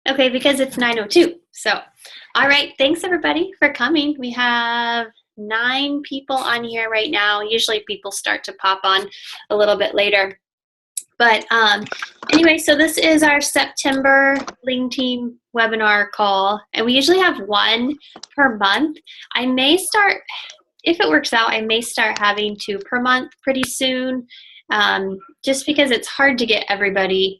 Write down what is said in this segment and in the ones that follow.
Okay, because it's 9:02. So, all right. Thanks everybody for coming. We have 9 people on here right now. Usually people start to pop on a little bit later. But anyway, so this is our September Bling Team webinar call. And we usually have 1 per month. I may start, if it works out, I may start having 2 per month pretty soon. Just because it's hard to get everybody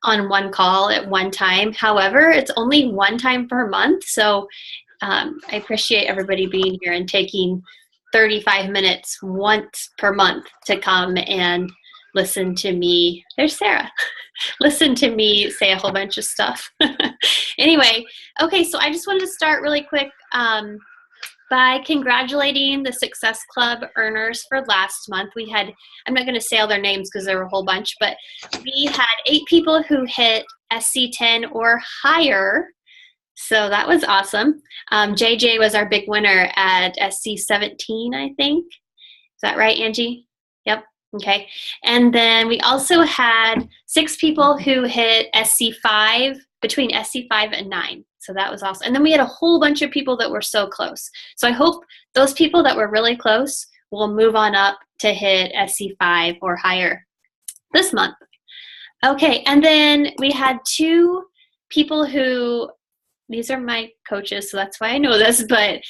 on one call at one time. However, it's only 1 time per month. So I appreciate everybody being here and taking 35 minutes once per month to come and listen to me. There's Sarah. Listen to me say a whole bunch of stuff. Anyway, okay, so I just wanted to start really quick by congratulating the Success Club earners for last month. We had, I'm not going to say all their names because there were a whole bunch, but we had 8 people who hit SC10 or higher. So that was awesome. JJ was our big winner at SC17, I think. Is that right, Angie? Yep. Okay. And then we also had 6 people who hit SC5, between SC5 and 9. So that was awesome. And then we had a whole bunch of people that were so close. So I hope those people that were really close will move on up to hit SC5 or higher this month. Okay, and then we had 2 people who, these are my coaches, so that's why I know this, but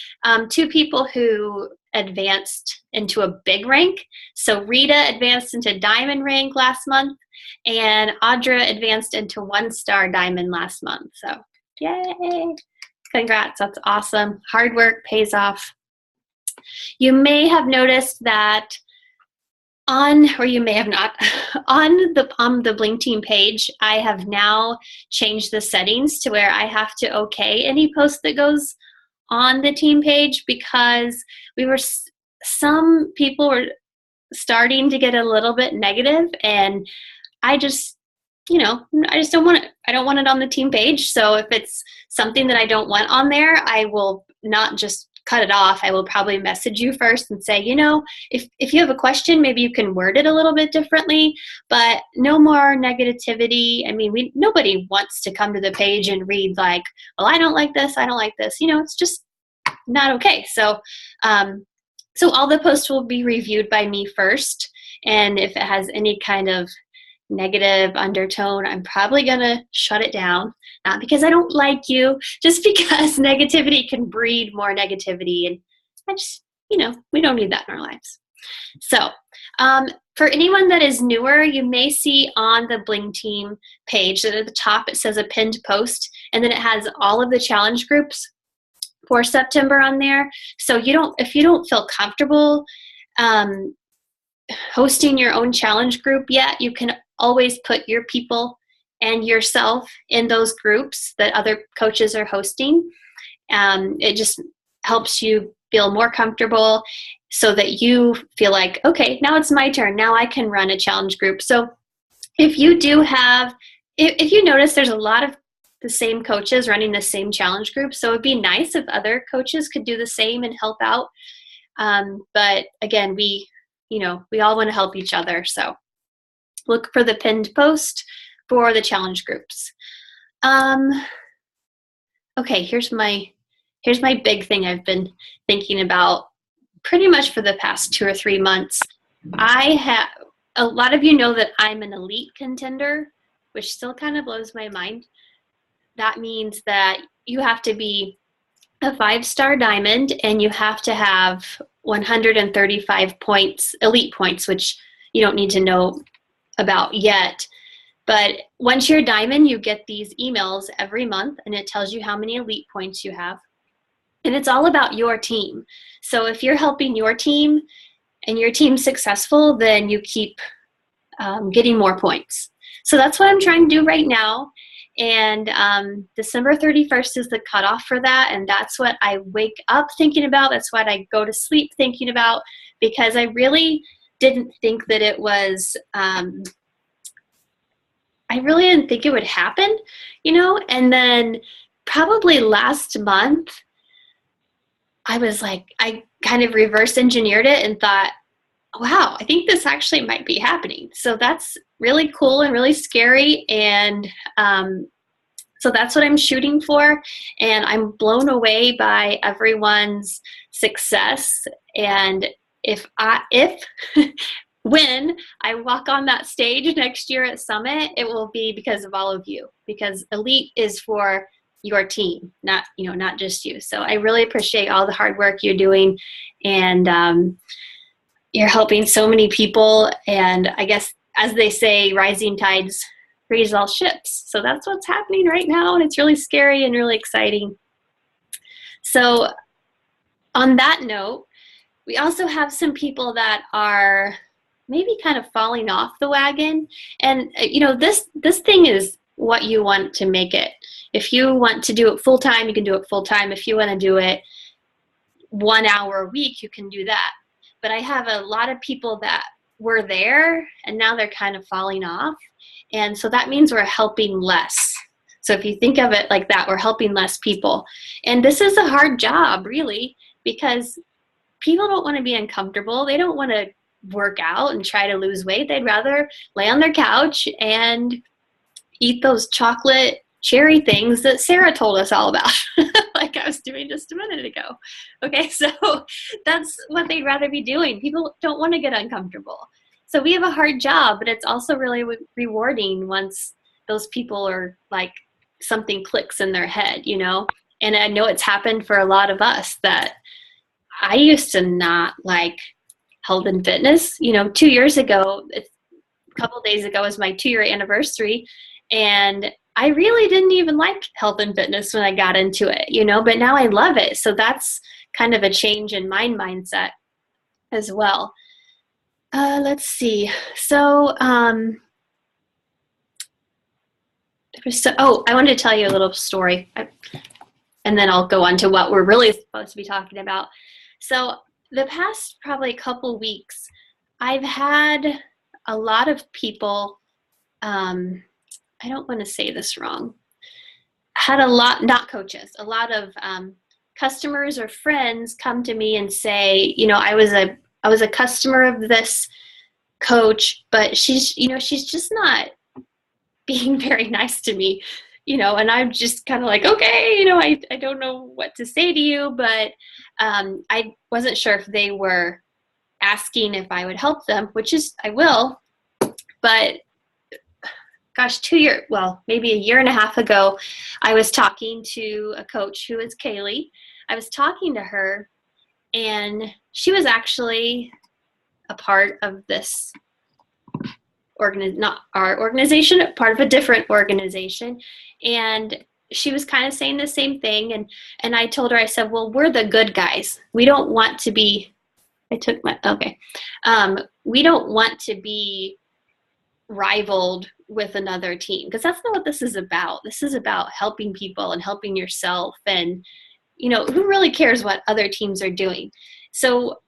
2 people who advanced into a big rank. So Rita advanced into diamond rank last month, and Audra advanced into 1-star diamond last month. So yay! Congrats, that's awesome. Hard work pays off. You may have noticed that or you may have not, on the Bling Team page, I have now changed the settings to where I have to okay any post that goes on the team page, because some people were starting to get a little bit negative, and I just don't want it. I don't want it on the team page. So if it's something that I don't want on there, I will not just cut it off. I will probably message you first and say, if you have a question, maybe you can word it a little bit differently, but no more negativity. I mean, nobody wants to come to the page and read like, well, I don't like this. I don't like this. It's just not okay. So all the posts will be reviewed by me first. And if it has any kind of negative undertone, I'm probably going to shut it down. Not because I don't like you, just because negativity can breed more negativity. And I just, we don't need that in our lives. So for anyone that is newer, you may see on the Bling Team page that at the top it says a pinned post, and then it has all of the challenge groups for September on there. So if you don't feel comfortable hosting your own challenge group yet, you can always put your people and yourself in those groups that other coaches are hosting. It just helps you feel more comfortable so that you feel like, okay, now it's my turn. Now I can run a challenge group. So if you notice there's a lot of the same coaches running the same challenge group, so it'd be nice if other coaches could do the same and help out. But again, we all want to help each other. So look for the pinned post for the challenge groups. Okay, here's my big thing I've been thinking about pretty much for the past 2 or 3 months. A lot of you know that I'm an elite contender, which still kind of blows my mind. That means that you have to be a 5-star diamond, and you have to have 135 points, elite points, which you don't need to know about yet. But once you're a diamond, you get these emails every month, and it tells you how many elite points you have. And it's all about your team. So if you're helping your team and your team's successful, then you keep getting more points. So that's what I'm trying to do right now. And December 31st is the cutoff for that. And that's what I wake up thinking about. That's what I go to sleep thinking about, because I really didn't think that it was, I really didn't think it would happen, and then probably last month, I was like, I kind of reverse engineered it and thought, wow, I think this actually might be happening. So that's really cool and really scary. And So that's what I'm shooting for. And I'm blown away by everyone's success. And if when I walk on that stage next year at Summit, it will be because of all of you, because Elite is for your team, not just you. So I really appreciate all the hard work you're doing, and you're helping so many people. And I guess, as they say, rising tides raise all ships. So that's what's happening right now, and it's really scary and really exciting. So on that note, we also have some people that are maybe kind of falling off the wagon. And this thing is what you want to make it. If you want to do it full time, you can do it full time. If you want to do it 1 hour a week, you can do that. But I have a lot of people that were there and now they're kind of falling off. And so that means we're helping less. So if you think of it like that, we're helping less people. And this is a hard job, really, because people don't want to be uncomfortable. They don't want to work out and try to lose weight. They'd rather lay on their couch and eat those chocolate cherry things that Sarah told us all about, like I was doing just a minute ago. Okay, so that's what they'd rather be doing. People don't want to get uncomfortable. So we have a hard job, but it's also really rewarding once those people are like, something clicks in their head, And I know it's happened for a lot of us that I used to not like health and fitness. 2 years ago, a couple of days ago was my 2-year anniversary, and I really didn't even like health and fitness when I got into it, but now I love it. So that's kind of a change in my mindset as well. Let's see. So, I wanted to tell you a little story, and then I'll go on to what we're really supposed to be talking about. So the past probably couple weeks, I've had a lot of people, I don't want to say this wrong, not coaches, a lot of customers or friends come to me and say, I was a customer of this coach, but she's just not being very nice to me, and I'm just kind of like, okay, I don't know what to say to you, but I wasn't sure if they were asking if I would help them, which is, I will, but gosh, maybe a year and a half ago, I was talking to a coach who is Kaylee. I was talking to her, and she was actually a part of this not our organization, part of a different organization. And she was kind of saying the same thing. And I told her, I said, well, we're the good guys. We don't want to be, we don't want to be rivaled with another team, because that's not what this is about. This is about helping people and helping yourself. And, who really cares what other teams are doing? So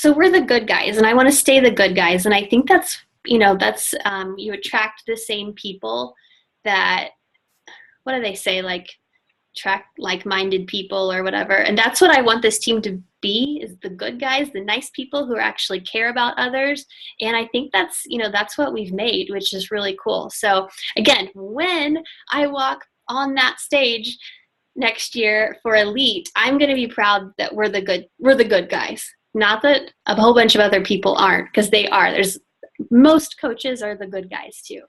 we're the good guys, and I want to stay the good guys. And I think that's you attract the same people that, what do they say, like attract like-minded people or whatever. And that's what I want this team to be, is the good guys, the nice people who actually care about others. And I think that's what we've made, which is really cool. So again, when I walk on that stage next year for Elite, I'm going to be proud that we're the good guys. Not that a whole bunch of other people aren't, because they are. Most coaches are the good guys too.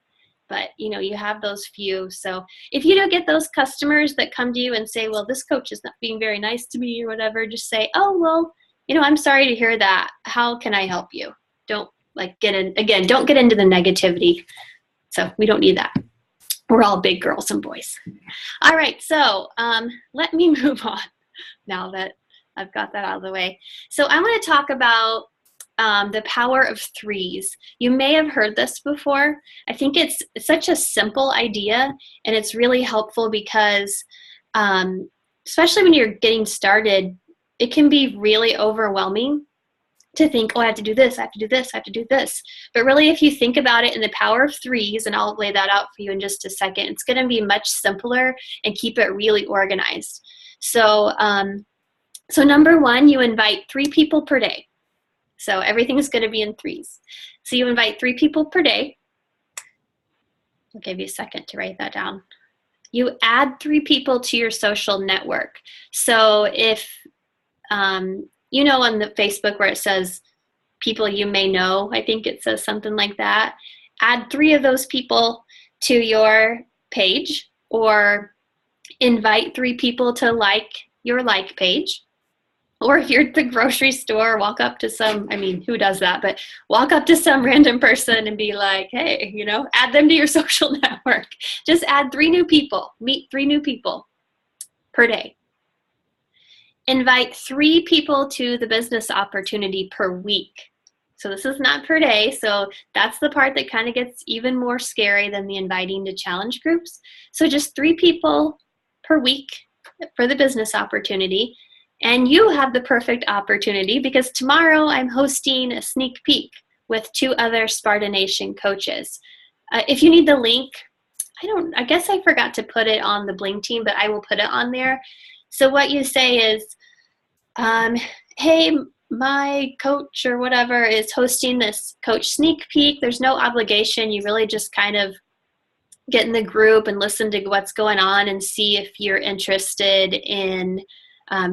But, you have those few. So if you don't get those customers that come to you and say, well, this coach is not being very nice to me or whatever, just say, oh, well, I'm sorry to hear that. How can I help you? Don't get into the negativity. So we don't need that. We're all big girls and boys. All right. So let me move on now that I've got that out of the way. So I want to talk about the power of threes. You may have heard this before. I think it's such a simple idea, and it's really helpful because especially when you're getting started, it can be really overwhelming to think, oh, I have to do this, I have to do this, I have to do this. But really, if you think about it in the power of threes, and I'll lay that out for you in just a second, it's going to be much simpler and keep it really organized. So, so number one, you invite 3 people per day. So everything is going to be in threes. So you invite 3 people per day. I'll give you a second to write that down. You add 3 people to your social network. So if, you know, on the Facebook where it says people you may know, I think it says something like that. Add 3 of those people to your page, or invite 3 people to like your like page. Or if you're at the grocery store, walk up to some, I mean, who does that? But walk up to some random person and be like, hey, you know, add them to your social network. Just add 3 new people, meet 3 new people per day. Invite 3 people to the business opportunity per week. So this is not per day. So that's the part that kind of gets even more scary than the inviting to challenge groups. So just 3 people per week for the business opportunity. And you have the perfect opportunity because tomorrow I'm hosting a sneak peek with 2 other Sparta Nation coaches. If you need the link, I guess I forgot to put it on the Bling team, but I will put it on there. So what you say is, hey, my coach or whatever is hosting this coach sneak peek. There's no obligation. You really just kind of get in the group and listen to what's going on and see if you're interested in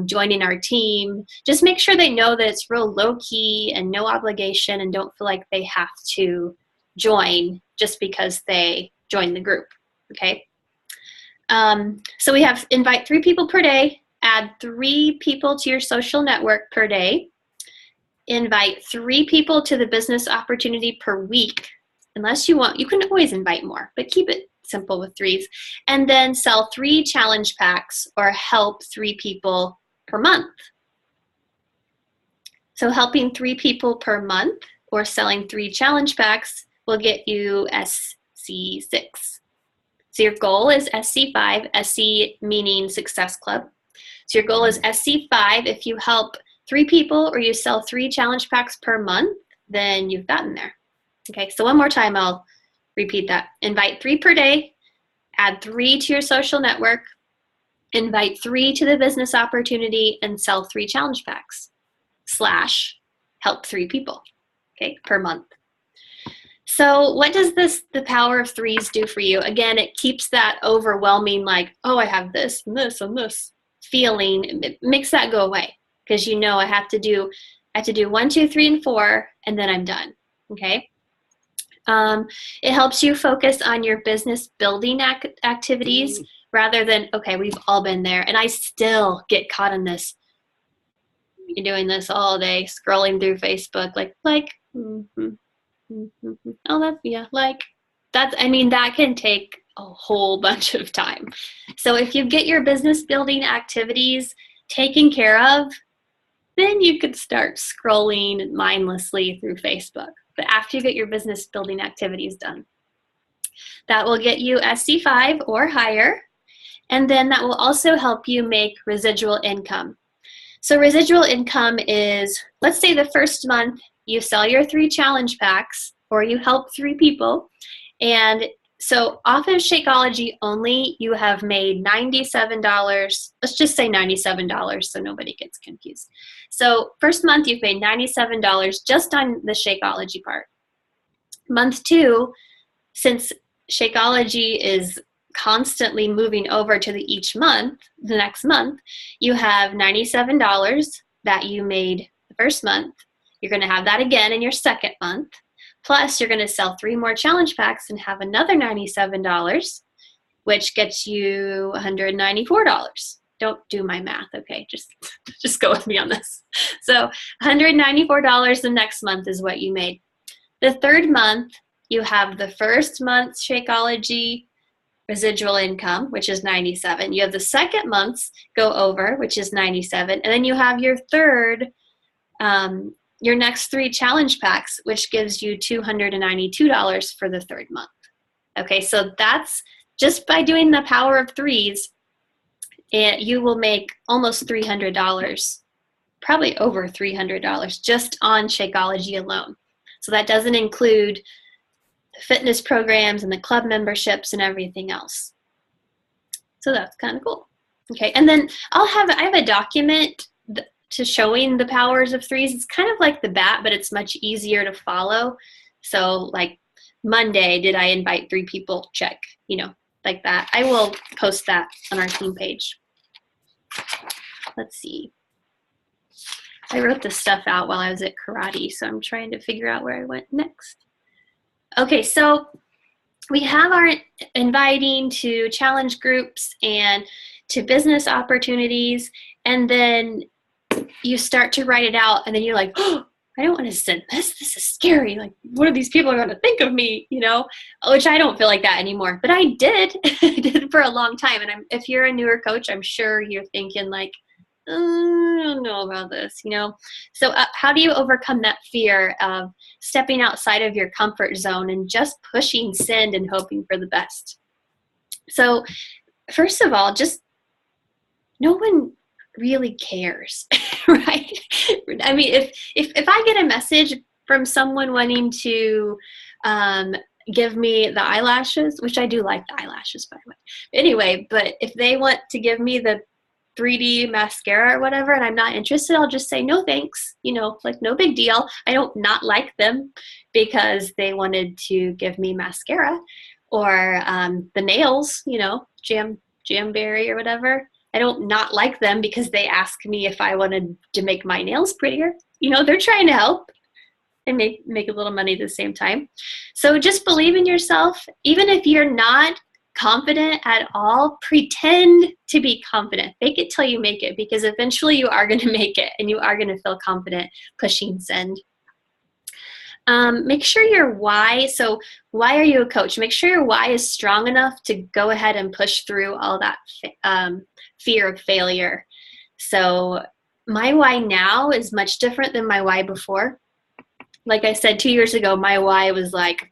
joining our team. Just make sure they know that it's real low key and no obligation, and don't feel like they have to join just because they join the group. Okay. So we have invite 3 people per day, add 3 people to your social network per day, invite 3 people to the business opportunity per week. Unless you want, you can always invite more, but keep it simple with 3s. And then sell 3 challenge packs or help 3 people per month. So helping 3 people per month or selling 3 challenge packs will get you SC6. So your goal is SC5, SC meaning Success Club. So your goal is SC5. If you help 3 people or you sell 3 challenge packs per month, then you've gotten there. Okay, so one more time, I'll repeat that. Invite 3 per day, add 3 to your social network, invite 3 to the business opportunity, and sell 3 challenge packs / help 3 people, okay, per month. So what does the power of 3s do for you? Again, it keeps that overwhelming, like, oh, I have this and this and this feeling. It makes that go away because you know I have to do 1, 2, 3, and 4, and then I'm done. Okay. It helps you focus on your business building activities rather than, okay, we've all been there, and I still get caught in this. You're doing this all day, scrolling through Facebook, oh, that's, yeah, that can take a whole bunch of time. So if you get your business building activities taken care of, then you could start scrolling mindlessly through Facebook. But after you get your business building activities done, that will get you SC5 or higher. And then that will also help you make residual income. So residual income is, let's say the first month you sell your 3 challenge packs or you help 3 people. And so off of Shakeology only, you have made $97. Let's just say $97 so nobody gets confused. So first month you've made $97 just on the Shakeology part. Month 2, since Shakeology is constantly moving over to the next month, you have $97 that you made the first month. You're going to have that again in your second month. Plus, you're going to sell 3 more challenge packs and have another $97, which gets you $194. Don't do my math, okay? Just go with me on this. So $194 the next month is what you made. The third month, you have the first month's Shakeology residual income, which is $97. You have the second month's go over, which is $97. And then you have your third, your next 3 challenge packs, which gives you $292 for the third month. Okay, so that's just by doing the power of 3s, and you will make almost $300, probably over $300 just on Shakeology alone. So that doesn't include the fitness programs and the club memberships and everything else. So that's kind of cool. Okay, and then I have a document to showing the powers of 3s. It's kind of like the BAT, but it's much easier to follow. So like Monday, did I invite 3 people? Check, like that. I will post that on our team page. Let's see. I wrote this stuff out while I was at karate, so I'm trying to figure out where I went next. Okay, so we have our inviting to challenge groups and to business opportunities, and then you start to write it out, and then you're like, oh, I don't want to send this. This is scary. Like, what are these people going to think of me? Which I don't feel like that anymore. But I did. I did for a long time. And if you're a newer coach, I'm sure you're thinking like, I don't know about this, So how do you overcome that fear of stepping outside of your comfort zone and just pushing send and hoping for the best? So first of all, just no one really cares, right? I mean, if I get a message from someone wanting to give me the eyelashes, which I do like the eyelashes, by the way. Anyway, but if they want to give me the 3D mascara or whatever, and I'm not interested, I'll just say, no, thanks. Like no big deal. I don't not like them because they wanted to give me mascara or the nails, Jamberry or whatever. I don't not like them because they asked me if I wanted to make my nails prettier. They're trying to help and make a little money at the same time. So just believe in yourself. Even if you're not confident at all, pretend to be confident. Fake it till you make it, because eventually you are going to make it and you are going to feel confident pushing send. Make sure your why. So why are you a coach? Make sure your why is strong enough to go ahead and push through all that fear of failure. So my why now is much different than my why before. Like I said, 2 years ago, my why was like,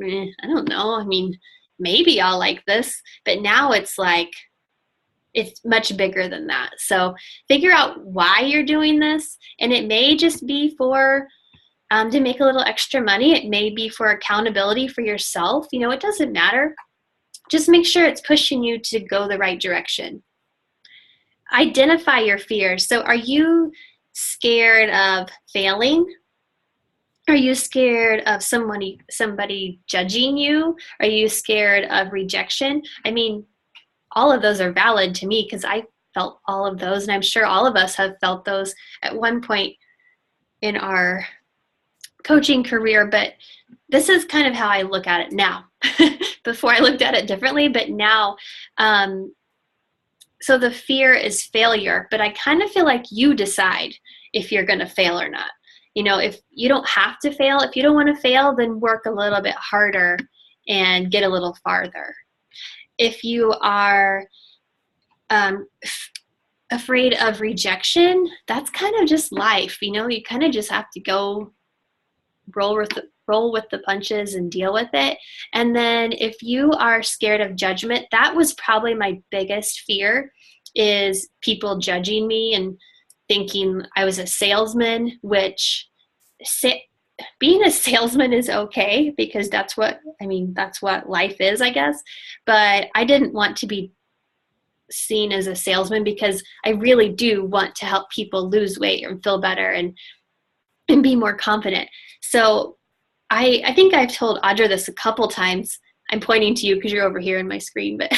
I don't know. I mean, maybe I'll like this. But now it's like, it's much bigger than that. So figure out why you're doing this. And it may just be for to make a little extra money. It may be for accountability for yourself. It doesn't matter. Just make sure it's pushing you to go the right direction. Identify your fears. So are you scared of failing? Are you scared of somebody judging you? Are you scared of rejection? I mean, all of those are valid to me because I felt all of those, and I'm sure all of us have felt those at one point in our coaching career, but this is kind of how I look at it now. Before I looked at it differently, but now, so the fear is failure, but I kind of feel like you decide if you're going to fail or not. If you don't have to fail, if you don't want to fail, then work a little bit harder and get a little farther. If you are afraid of rejection, that's kind of just life. You kind of just have to go roll with the punches and deal with it. And then if you are scared of judgment, that was probably my biggest fear, is people judging me and thinking I was a salesman, which being a salesman is okay because that's what life is, I guess. But I didn't want to be seen as a salesman because I really do want to help people lose weight and feel better and be more confident. So I think I've told Audra this a couple times. I'm pointing to you because you're over here in my screen. But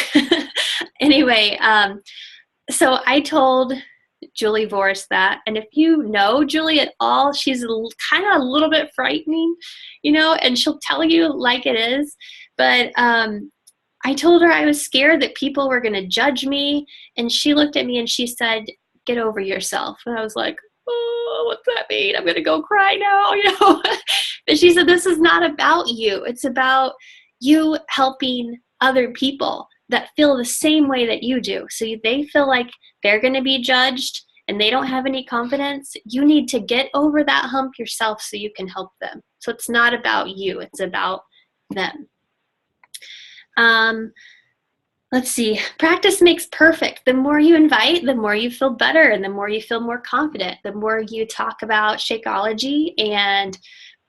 anyway, so I told Julie Voris that. And if you know Julie at all, she's kind of a little bit frightening, and she'll tell you like it is. But I told her I was scared that people were going to judge me. And she looked at me and she said, get over yourself. And I was like, oh, what's that mean? I'm going to go cry now, But she said, this is not about you. It's about you helping other people that feel the same way that you do. So they feel like they're going to be judged and they don't have any confidence. You need to get over that hump yourself so you can help them. So it's not about you. It's about them. Let's see. Practice makes perfect. The more you invite, the more you feel better, and the more you feel more confident. The more you talk about Shakeology and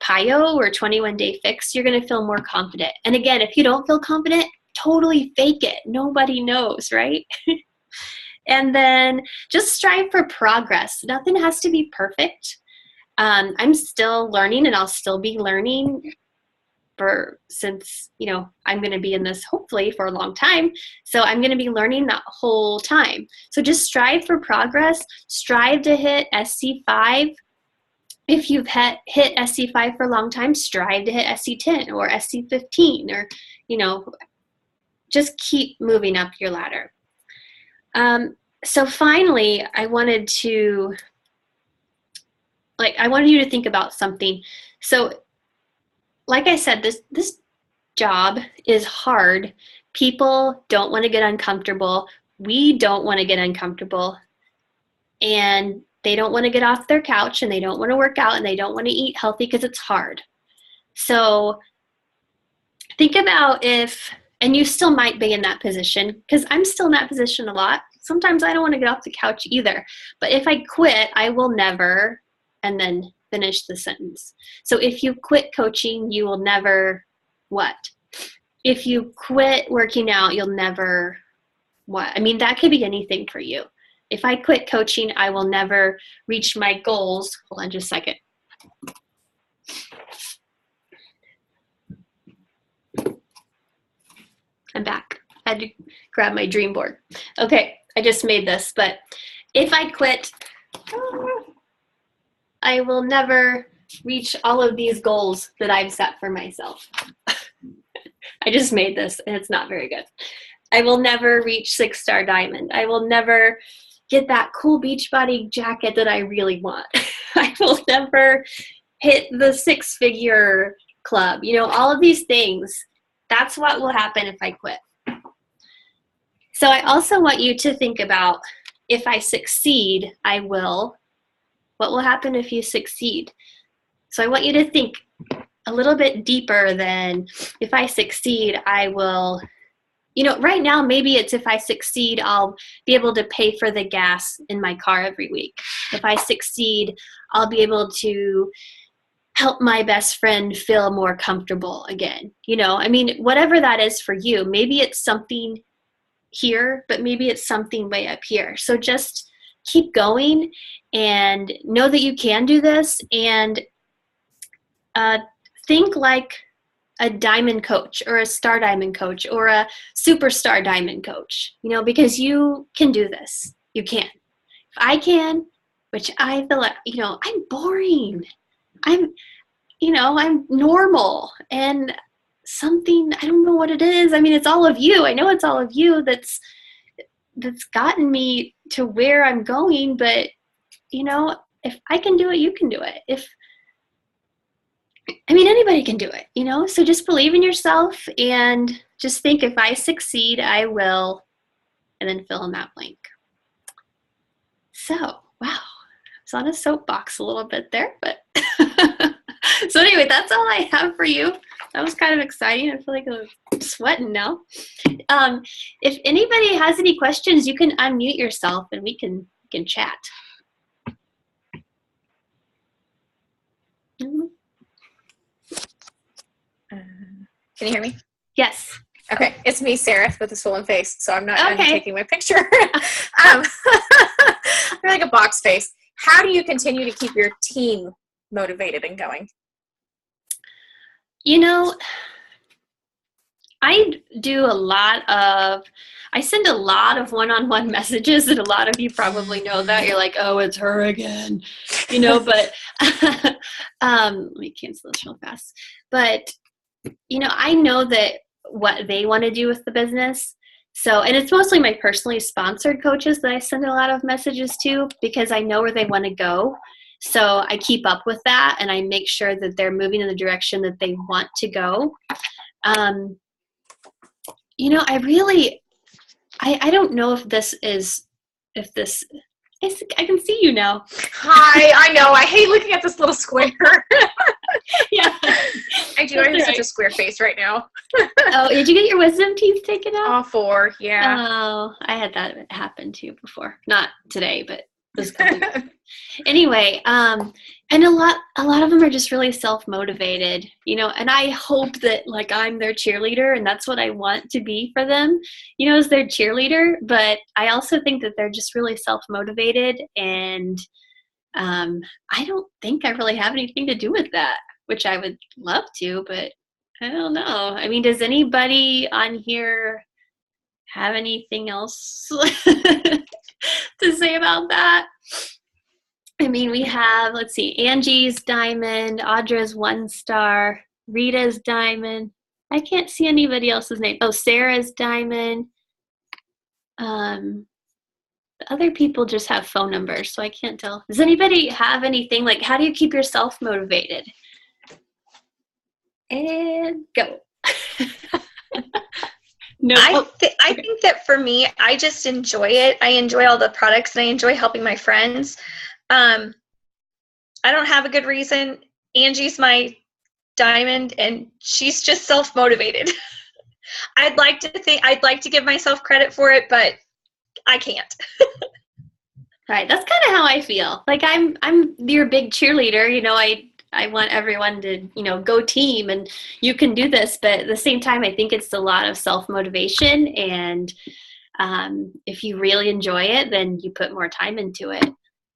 PIO or 21-day fix, you're going to feel more confident. And again, if you don't feel confident, totally fake it. Nobody knows, right? And then just strive for progress. Nothing has to be perfect. I'm still learning, and I'll still be learning since, I'm going to be in this hopefully for a long time. So I'm going to be learning that whole time. So just strive for progress, strive to hit SC5. If you've hit SC5 for a long time, strive to hit SC10 or SC15, or, just keep moving up your ladder. So finally, I wanted you to think about something. So like I said, this job is hard. People don't want to get uncomfortable. We don't want to get uncomfortable. And they don't want to get off their couch, and they don't want to work out, and they don't want to eat healthy because it's hard. So think about and you still might be in that position, because I'm still in that position a lot. Sometimes I don't want to get off the couch either. But if I quit, I will never, and then finish the sentence. So if you quit coaching, you will never what? If you quit working out, you'll never what? I mean, that could be anything for you. If I quit coaching, I will never reach my goals. Hold on just a second. I'm back. I had to grab my dream board. Okay, I just made this, but if I quit, I will never reach all of these goals that I've set for myself. I just made this, and it's not very good. I will never reach 6-star diamond. I will never get that cool Beachbody jacket that I really want. I will never hit the 6-figure club. All of these things. That's what will happen if I quit. So I also want you to think about, if I succeed, I will. What will happen if you succeed? So I want you to think a little bit deeper than, if I succeed, I will. Right now, maybe it's, if I succeed, I'll be able to pay for the gas in my car every week. If I succeed, I'll be able to help my best friend feel more comfortable again. Whatever that is for you, maybe it's something here, but maybe it's something way up here. So just keep going and know that you can do this, and think like a diamond coach, or a star diamond coach, or a superstar diamond coach, because you can do this. You can. If I can, which I feel like, I'm boring. I'm normal, and something, I don't know what it is. It's all of you. I know it's all of you that's gotten me to where I'm going, but if I can do it, you can do it. Anybody can do it, so just believe in yourself, and just think, if I succeed, I will, and then fill in that blank. So, wow, I was on a soapbox a little bit there, but so anyway, that's all I have for you. That was kind of exciting. I feel like I'm sweating now. If anybody has any questions, you can unmute yourself, and we can chat. Can you hear me? Yes. Okay, it's me, Sarah, with a swollen face, so I'm not taking my picture. You're like a box face. How do you continue to keep your team motivated and going? I send a lot of one-on-one messages, and a lot of you probably know that. You're like, oh, it's her again, but let me cancel this real fast. But, I know that what they want to do with the business. So, and it's mostly my personally sponsored coaches that I send a lot of messages to, because I know where they want to go. So I keep up with that, and I make sure that they're moving in the direction that they want to go. I don't know if this, I can see you now. Hi, I know. I hate looking at this little square. Yeah. I do. I have such a square face right now. Oh, did you get your wisdom teeth taken out? All 4, yeah. Oh, I had that happen too before. Not today, but this couple years ago. Anyway, and a lot of them are just really self-motivated, and I hope that, like, I'm their cheerleader, and that's what I want to be for them, as their cheerleader. But I also think that they're just really self-motivated, and I don't think I really have anything to do with that, which I would love to, but I don't know. I mean, does anybody on here have anything else to say about that? I mean, we have, let's see, Angie's diamond, Audra's 1 star, Rita's diamond. I can't see anybody else's name. Oh, Sarah's diamond. Other people just have phone numbers, so I can't tell. Does anybody have anything, like, how do you keep yourself motivated? And go. No. I think that for me, I just enjoy it. I enjoy all the products and I enjoy helping my friends. I don't have a good reason. Angie's my diamond and she's just self-motivated. I'd like to give myself credit for it, but I can't. Right. That's kind of how I feel. Like I'm your big cheerleader. You know, I want everyone to, you know, go team and you can do this. But at the same time, I think it's a lot of self-motivation. And if you really enjoy it, then you put more time into it.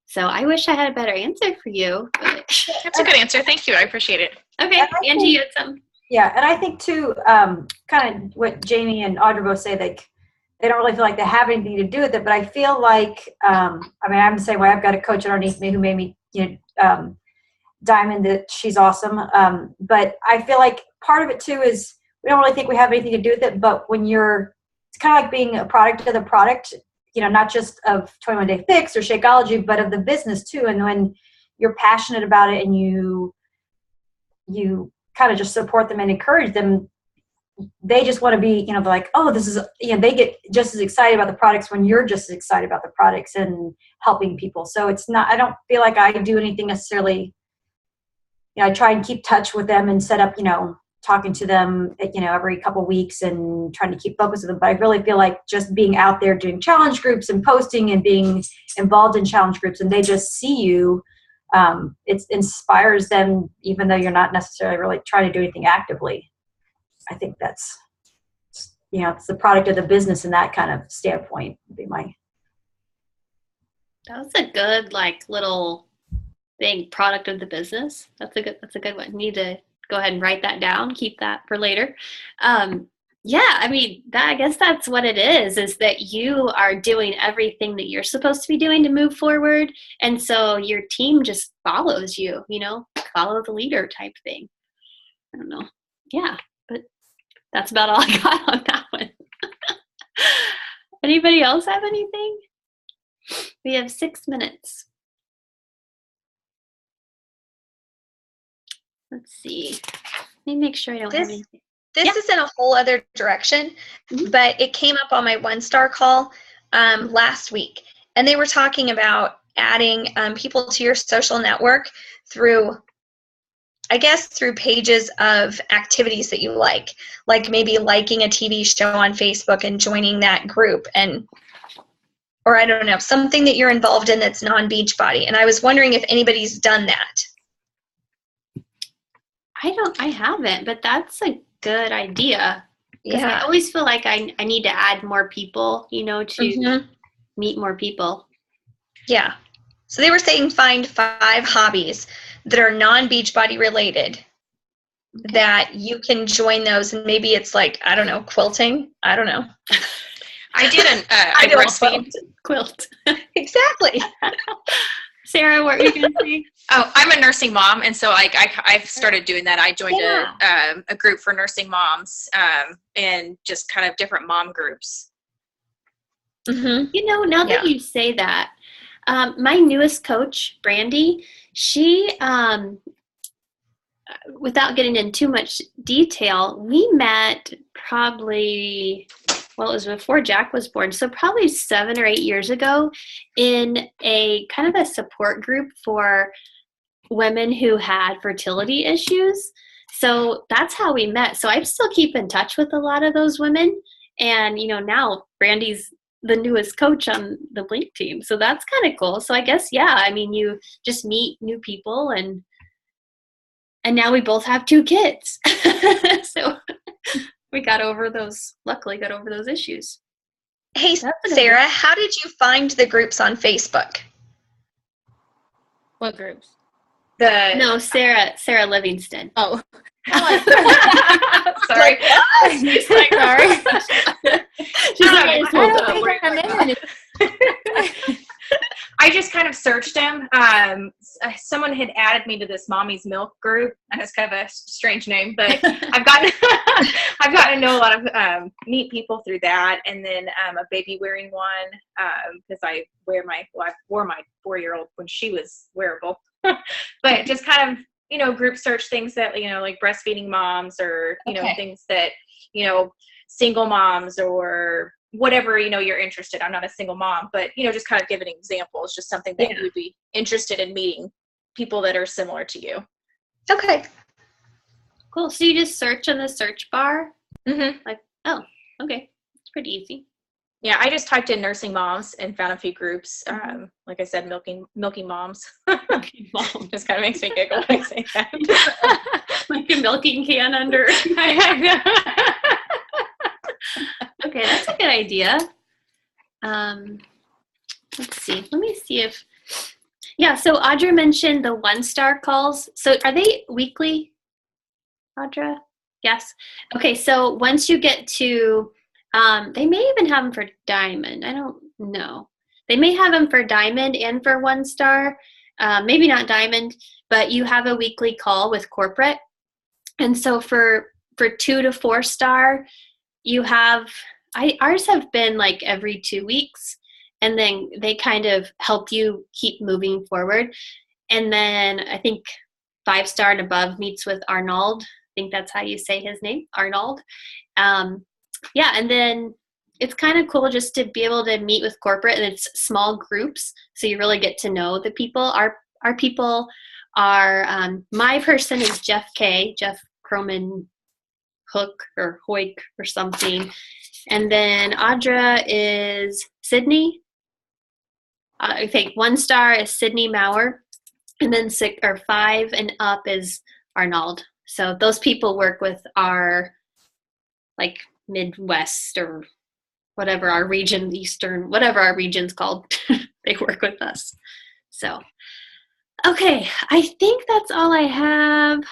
So I wish I had a better answer for you. But that's a good answer. Thank you. I appreciate it. Okay. Angie, you had some. Yeah. And I think too, kind of what Jamie and Audra both say, like, they don't really feel like they have anything to do with it, but I feel like, I mean, I'm the same way. I've got a coach underneath me who made me, you know, diamond, that she's awesome. But I feel like part of it too is we don't really think we have anything to do with it, but when it's kind of like being a product of the product, you know, not just of 21 Day Fix or Shakeology, but of the business too. And when you're passionate about it and you kind of just support them and encourage them, they just want to be, you know, they're like, oh, this is, you know, they get just as excited about the products when you're just as excited about the products and helping people. So it's not, I don't feel like I do anything necessarily. You know, I try and keep touch with them and set up, you know, talking to them, you know, every couple of weeks and trying to keep focus with them. But I really feel like just being out there doing challenge groups and posting and being involved in challenge groups, and they just see you, it inspires them, even though you're not necessarily really trying to do anything actively. I think that's, you know, it's the product of the business in that kind of standpoint would be my. That was a good, like, little thing, product of the business. That's a good one. Need to go ahead and write that down, keep that for later. Yeah, I mean, I guess that's what it is that you are doing everything that you're supposed to be doing to move forward. And so your team just follows you, you know, follow the leader type thing. I don't know. Yeah, but that's about all I got on that one. Anybody else have anything? We have 6 minutes. Let's see. Let me make sure I don't have anything. This is in a whole other direction, but it came up on my 1-star call last week. And they were talking about adding people to your social network through pages of activities that you like maybe liking a TV show on Facebook and joining that group, or I don't know, something that you're involved in that's non-Beachbody. And I was wondering if anybody's done that. I haven't, but that's a good idea. Because Yeah. I always feel like I need to add more people, you know, to meet more people. Yeah. So they were saying find 5 hobbies that are non-Beachbody related, that you can join those, and maybe it's like, I don't know, quilting. I don't know. I did a breastfeed quilt. Exactly. Sarah, what were you going to say? Oh, I'm a nursing mom, and so I've started doing that. I joined a group for nursing moms, and just kind of different mom groups. Mm-hmm. You know, now that you say that, my newest coach, Brandi, she, without getting into too much detail, we met probably, well, it was before Jack was born, so probably 7 or 8 years ago, in a kind of a support group for women who had fertility issues. So that's how we met. So I still keep in touch with a lot of those women. And, you know, now Brandi's the newest coach on the Bling team. So that's kind of cool. So I guess, yeah, I mean, you just meet new people, and now we both have 2 kids. So we luckily got over those issues. Hey, Sarah, how did you find the groups on Facebook? What groups? No, Sarah Livingston. Oh. Sorry. She's like, sorry. She's like, I don't think I'm in. I just kind of searched him. Someone had added me to this Mommy's Milk group, and it's kind of a strange name, but I've gotten to know a lot of neat people through that, and then a baby wearing one because I wore my 4-year-old when she was wearable, but just kind of group search things that like breastfeeding moms or things that single moms or whatever you're interested. I'm not a single mom, but just kind of give an example. It's just something that you would be interested in meeting people that are similar to you. Okay. Cool. So you just search in the search bar? Mm-hmm. Like, oh, okay. It's pretty easy. Yeah, I just typed in nursing moms and found a few groups. Like I said, milking moms. Milking moms. Just kind of makes me giggle when I say that. Like a milking can under. Okay, that's a good idea. Let's see. Let me see if. Yeah, so Audra mentioned the 1-star calls. So are they weekly, Audra? Yes. Okay, so once you get to, they may even have them for Diamond. I don't know. They may have them for Diamond and for 1-star. Maybe not Diamond, but you have a weekly call with corporate. And so for 2 to 4-star, you have, ours have been like every 2 weeks, and then they kind of help you keep moving forward. And then I think 5-star and above meets with Arnold. I think that's how you say his name, Arnold. Yeah, and then it's kind of cool just to be able to meet with corporate, and it's small groups, so you really get to know the people. Our people are, my person is Jeff Croman Hook or Hoik or something. And then Audra is Sydney. I think 1-star is Sydney Maurer. And then 5 and up is Arnold. So those people work with our like Midwest or whatever our region, Eastern, whatever our region's called. They work with us. So, okay, I think that's all I have.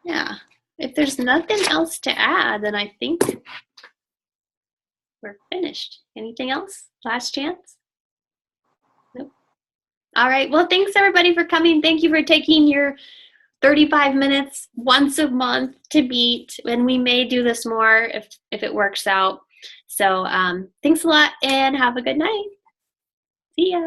Yeah, if there's nothing else to add, then I think we're finished. Anything else? Last chance? Nope. All right. Well, thanks everybody for coming. Thank you for taking your 35 minutes once a month to meet, and we may do this more if it works out. So thanks a lot and have a good night. See ya.